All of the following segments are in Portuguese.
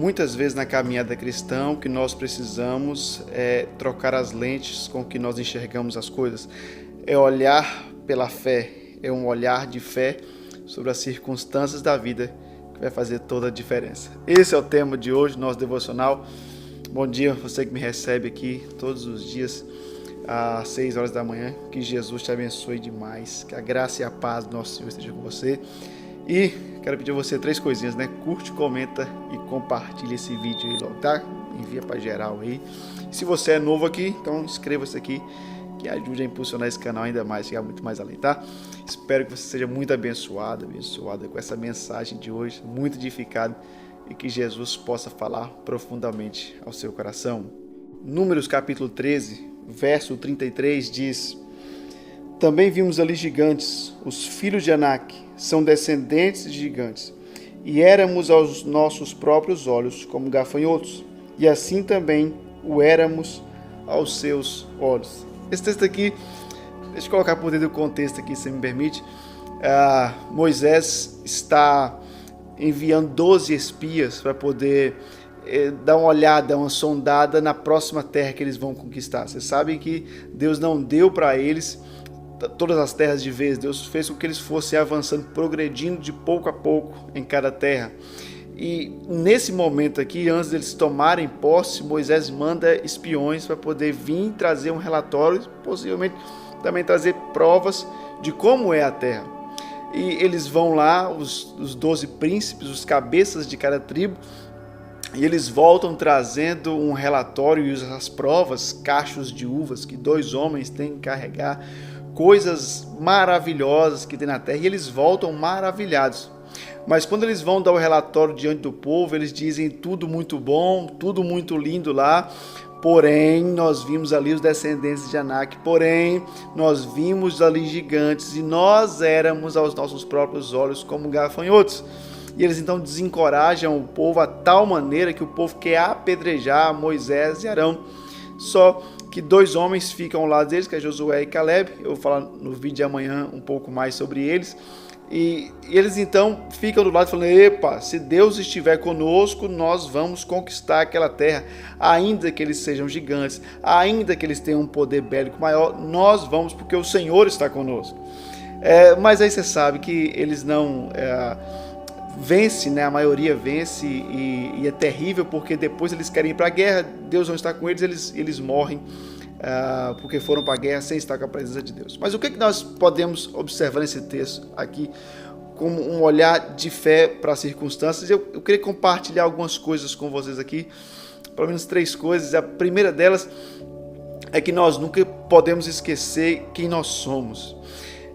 Muitas vezes na caminhada cristã, o que nós precisamos é trocar as lentes com que nós enxergamos as coisas. É olhar pela fé, é um olhar de fé sobre as circunstâncias da vida que vai fazer toda a diferença. Esse é o tema de hoje, nosso devocional. Bom dia, você que me recebe aqui todos os dias às 6 horas da manhã. Que Jesus te abençoe demais, que a graça e a paz do nosso Senhor esteja com você. E quero pedir a você 3 coisinhas, né? Curte, comenta e compartilha esse vídeo aí logo, tá? Envia para geral aí. Se você é novo aqui, então inscreva-se aqui, que ajude a impulsionar esse canal ainda mais, chegar muito mais além, tá? Espero que você seja muito abençoada com essa mensagem de hoje, muito edificado, e que Jesus possa falar profundamente ao seu coração. Números capítulo 13, verso 33 diz: Também vimos ali gigantes, os filhos de Anak, são descendentes de gigantes, e éramos aos nossos próprios olhos como gafanhotos, e assim também o éramos aos seus olhos. Esse texto aqui, deixa eu colocar por dentro do contexto aqui, se me permite. Moisés está enviando 12 espias para poder dar uma olhada, uma sondada na próxima terra que eles vão conquistar. Vocês sabem que Deus não deu para eles todas as terras de vez. Deus fez com que eles fossem avançando, progredindo de pouco a pouco em cada terra. E nesse momento aqui, antes deles tomarem posse, Moisés manda espiões para poder vir trazer um relatório, possivelmente também trazer provas de como é a terra. E eles vão lá, os 12 príncipes, os cabeças de cada tribo, e eles voltam trazendo um relatório e as provas, cachos de uvas que 2 homens têm que carregar, coisas maravilhosas que tem na terra, e eles voltam maravilhados. Mas quando eles vão dar o relatório diante do povo, eles dizem tudo muito bom, tudo muito lindo lá, porém nós vimos ali os descendentes de Anak, porém nós vimos ali gigantes e nós éramos aos nossos próprios olhos como gafanhotos. E eles então desencorajam o povo a tal maneira que o povo quer apedrejar Moisés e Arão. Só que 2 homens ficam ao lado deles, que é Josué e Caleb. Eu vou falar no vídeo de amanhã um pouco mais sobre eles. E eles então ficam do lado falando: epa, se Deus estiver conosco, nós vamos conquistar aquela terra, ainda que eles sejam gigantes, ainda que eles tenham um poder bélico maior, nós vamos, porque o Senhor está conosco. Mas aí você sabe que eles não vence, né? A maioria vence e é terrível, porque depois eles querem ir para a guerra, Deus não está com eles, eles morrem porque foram para a guerra sem estar com a presença de Deus. Mas o que nós podemos observar nesse texto aqui como um olhar de fé para as circunstâncias? Eu queria compartilhar algumas coisas com vocês aqui, pelo menos 3 coisas. A primeira delas é que nós nunca podemos esquecer quem nós somos.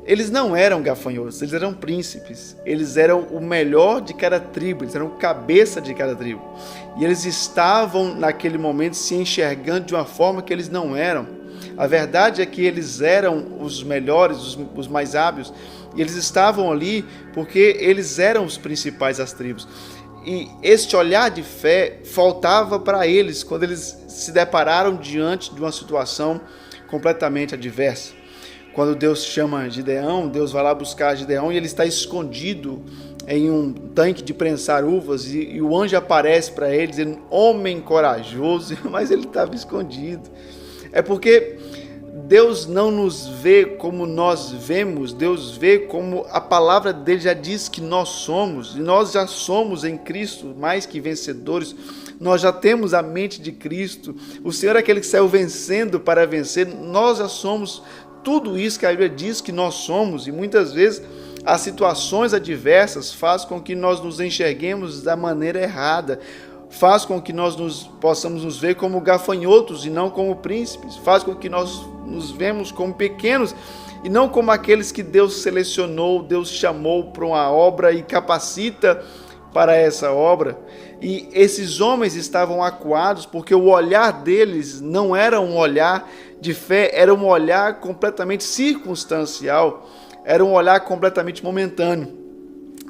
Eles não eram gafanhotos, eles eram príncipes, eles eram o melhor de cada tribo, eles eram o cabeça de cada tribo. E eles estavam naquele momento se enxergando de uma forma que eles não eram. A verdade é que eles eram os melhores, os mais hábeis, e eles estavam ali porque eles eram os principais das tribos. E este olhar de fé faltava para eles quando eles se depararam diante de uma situação completamente adversa. Quando Deus chama Gideão, Deus vai lá buscar Gideão e ele está escondido em um tanque de prensar uvas e o anjo aparece para ele dizendo: homem corajoso, mas ele estava escondido. É porque Deus não nos vê como nós vemos, Deus vê como a palavra dele já diz que nós somos, e nós já somos em Cristo mais que vencedores. Nós já temos a mente de Cristo, o Senhor é aquele que saiu vencendo para vencer. Nós já somos tudo isso que a Bíblia diz que nós somos, e muitas vezes as situações adversas fazem com que nós nos enxerguemos da maneira errada, faz com que nós possamos nos ver como gafanhotos e não como príncipes, faz com que nós nos vemos como pequenos e não como aqueles que Deus selecionou, Deus chamou para uma obra e capacita para essa obra. E esses homens estavam acuados porque o olhar deles não era um olhar de fé, era um olhar completamente circunstancial, era um olhar completamente momentâneo.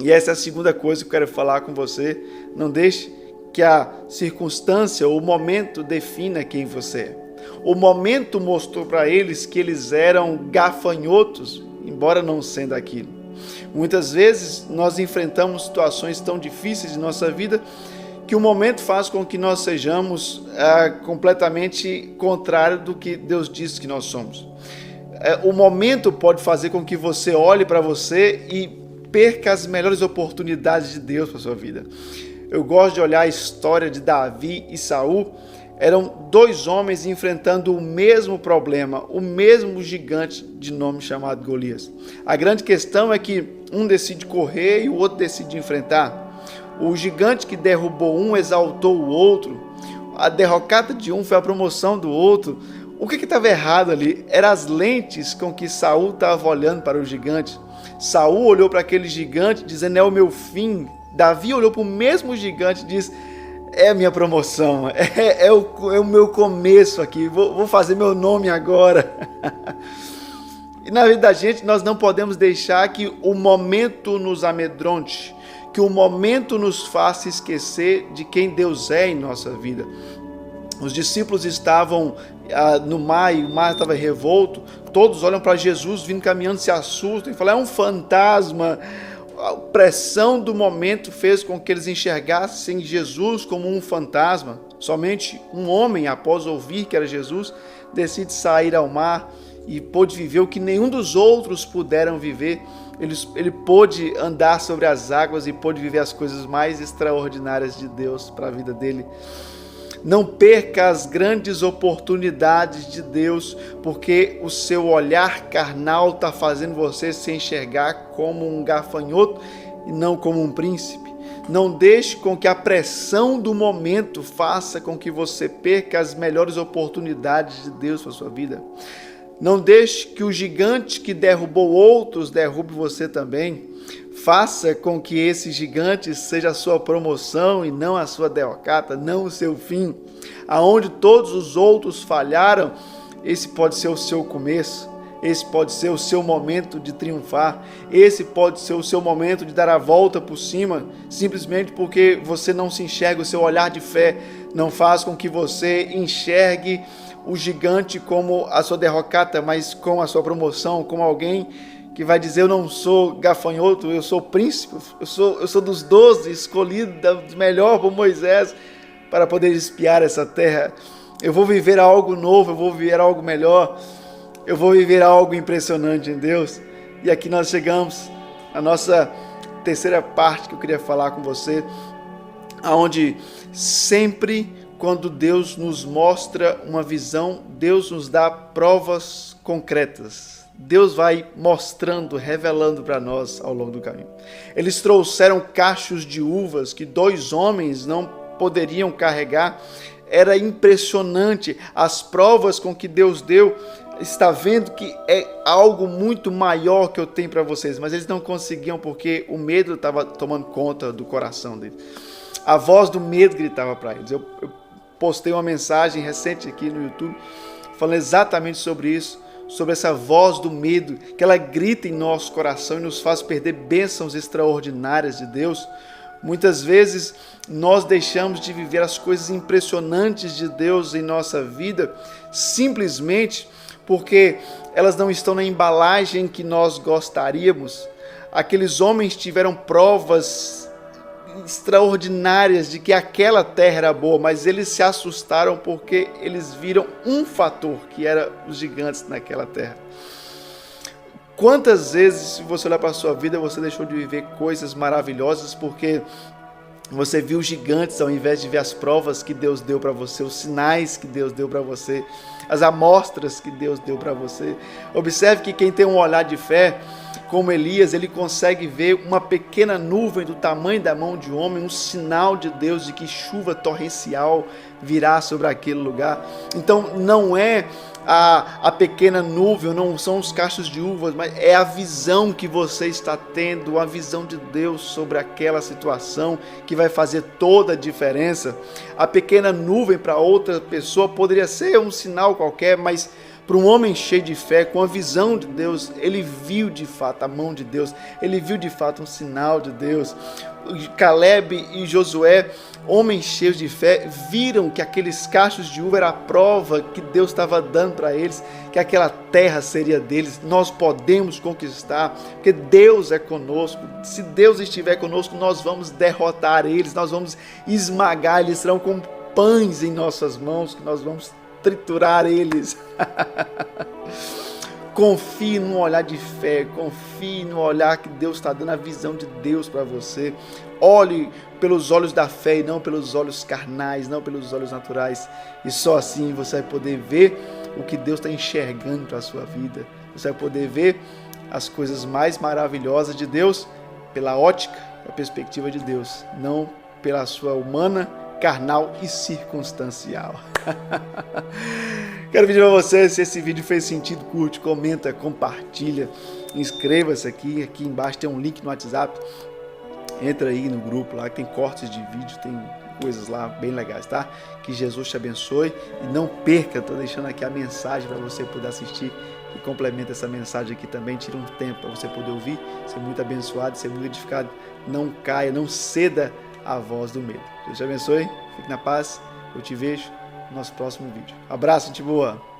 E essa é a segunda coisa que eu quero falar com você. Não deixe que a circunstância, o momento defina quem você é. O momento mostrou para eles que eles eram gafanhotos, embora não sendo aquilo. Muitas vezes nós enfrentamos situações tão difíceis em nossa vida que o momento faz com que nós sejamos completamente contrário do que Deus diz que nós somos. O momento pode fazer com que você olhe para você e perca as melhores oportunidades de Deus para a sua vida. Eu gosto de olhar a história de Davi e Saul. Eram dois homens enfrentando o mesmo problema, o mesmo gigante de nome chamado Golias. A grande questão é que um decide correr e o outro decide enfrentar. O gigante que derrubou um exaltou o outro. A derrocada de um foi a promoção do outro. O que estava errado ali? Eram as lentes com que Saul estava olhando para o gigante. Saul olhou para aquele gigante dizendo: é o meu fim. Davi olhou para o mesmo gigante e disse: é a minha promoção, é o meu começo aqui, vou fazer meu nome agora. E na vida da gente, nós não podemos deixar que o momento nos amedronte, que o momento nos faça esquecer de quem Deus é em nossa vida. Os discípulos estavam no mar e o mar estava revolto, todos olham para Jesus vindo caminhando, se assustam e falam: é um fantasma. A pressão do momento fez com que eles enxergassem Jesus como um fantasma. Somente um homem, após ouvir que era Jesus, decide sair ao mar e pôde viver o que nenhum dos outros puderam viver. Ele pôde andar sobre as águas e pôde viver as coisas mais extraordinárias de Deus para a vida dele. Não perca as grandes oportunidades de Deus, porque o seu olhar carnal está fazendo você se enxergar como um gafanhoto e não como um príncipe. Não deixe com que a pressão do momento faça com que você perca as melhores oportunidades de Deus para a sua vida. Não deixe que o gigante que derrubou outros derrube você também. Faça com que esse gigante seja a sua promoção e não a sua derrocada, não o seu fim. Aonde todos os outros falharam, esse pode ser o seu começo. Esse pode ser o seu momento de triunfar. Esse pode ser o seu momento de dar a volta por cima, simplesmente porque você não se enxerga. O seu olhar de fé não faz com que você enxergue o gigante como a sua derrocada, mas com a sua promoção, como alguém que vai dizer: eu não sou gafanhoto, eu sou príncipe, eu sou dos 12, escolhido melhor por Moisés para poder espiar essa terra. Eu vou viver algo novo, eu vou viver algo melhor, eu vou viver algo impressionante em Deus. E aqui nós chegamos à nossa terceira parte que eu queria falar com você, onde sempre quando Deus nos mostra uma visão, Deus nos dá provas concretas. Deus vai mostrando, revelando para nós ao longo do caminho. Eles trouxeram cachos de uvas que 2 homens não poderiam carregar. Era impressionante as provas com que Deus deu. Está vendo que é algo muito maior que eu tenho para vocês, mas eles não conseguiam porque o medo estava tomando conta do coração deles. A voz do medo gritava para eles. Eu postei uma mensagem recente aqui no YouTube falando exatamente sobre isso, sobre essa voz do medo, que ela grita em nosso coração e nos faz perder bênçãos extraordinárias de Deus. Muitas vezes nós deixamos de viver as coisas impressionantes de Deus em nossa vida, simplesmente porque elas não estão na embalagem que nós gostaríamos. Aqueles homens tiveram provas extraordinárias de que aquela terra era boa, mas eles se assustaram porque eles viram um fator, que era os gigantes naquela terra. Quantas vezes, se você olhar para a sua vida, você deixou de viver coisas maravilhosas porque você viu gigantes ao invés de ver as provas que Deus deu para você, os sinais que Deus deu para você, as amostras que Deus deu para você. Observe que quem tem um olhar de fé, como Elias, ele consegue ver uma pequena nuvem do tamanho da mão de um homem, um sinal de Deus de que chuva torrencial virá sobre aquele lugar. Então não é a pequena nuvem, não são os cachos de uvas, mas é a visão que você está tendo, a visão de Deus sobre aquela situação que vai fazer toda a diferença. A pequena nuvem para outra pessoa poderia ser um sinal qualquer, mas para um homem cheio de fé, com a visão de Deus, ele viu de fato a mão de Deus, ele viu de fato um sinal de Deus. Caleb e Josué, homens cheios de fé, viram que aqueles cachos de uva era a prova que Deus estava dando para eles, que aquela terra seria deles. Nós podemos conquistar, porque Deus é conosco. Se Deus estiver conosco, nós vamos derrotar eles, nós vamos esmagar, eles serão como pães em nossas mãos, que nós vamos triturar eles. Confie num olhar de fé, confie no olhar que Deus está dando, a visão de Deus para você. Olhe pelos olhos da fé e não pelos olhos carnais, não pelos olhos naturais. E só assim você vai poder ver o que Deus está enxergando para a sua vida. Você vai poder ver as coisas mais maravilhosas de Deus pela ótica, a perspectiva de Deus, não pela sua humana, carnal e circunstancial. Quero pedir para você, se esse vídeo fez sentido, curte, comenta, compartilha, inscreva-se aqui embaixo tem um link no WhatsApp, entra aí no grupo lá, que tem cortes de vídeo, tem coisas lá bem legais, tá? Que Jesus te abençoe e não perca, estou deixando aqui a mensagem para você poder assistir e complementa essa mensagem aqui também, tira um tempo para você poder ouvir, ser muito abençoado, ser muito edificado, não caia, não ceda à voz do medo. Deus te abençoe, fique na paz, eu te vejo no nosso próximo vídeo. Abraço, gente boa!